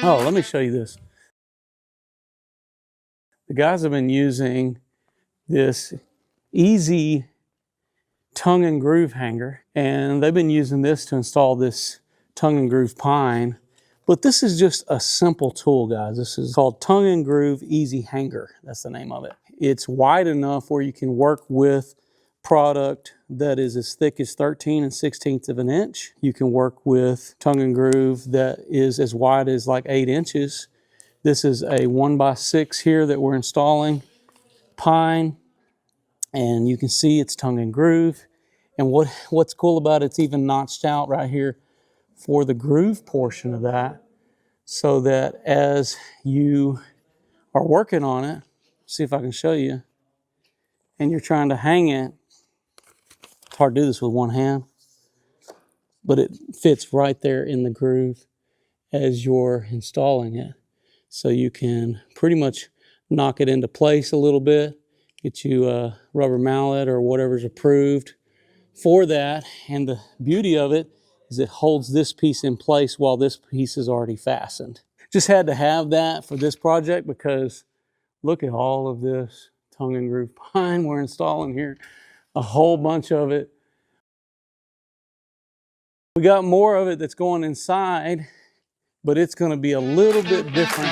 Oh, let me show you this. The guys have been using this easy tongue and groove hanger, and they've been using this to install this tongue and groove pine. But this is just a simple tool, guys. This is called Tongue and Groove Easy Hanger. That's the name of it. It's wide enough where you can work with product that is as thick as 13 16ths of an inch. You can work with tongue and groove that is as wide as like 8 inches. This is a 1x6 here that we're installing, pine, and you can see it's tongue and groove. And what's cool about it, it's even notched out right here for the groove portion of that, so that as you are working on it, see if I can show you, and you're trying to hang it, it's hard to do this with one hand, but it fits right there in the groove as you're installing it. So you can pretty much knock it into place a little bit, get you a rubber mallet or whatever's approved for that. And the beauty of it is it holds this piece in place while this piece is already fastened. Just had to have that for this project because look at all of this tongue and groove pine we're installing here, a whole bunch of it. We got more of it that's going inside, but it's going to be a little bit different.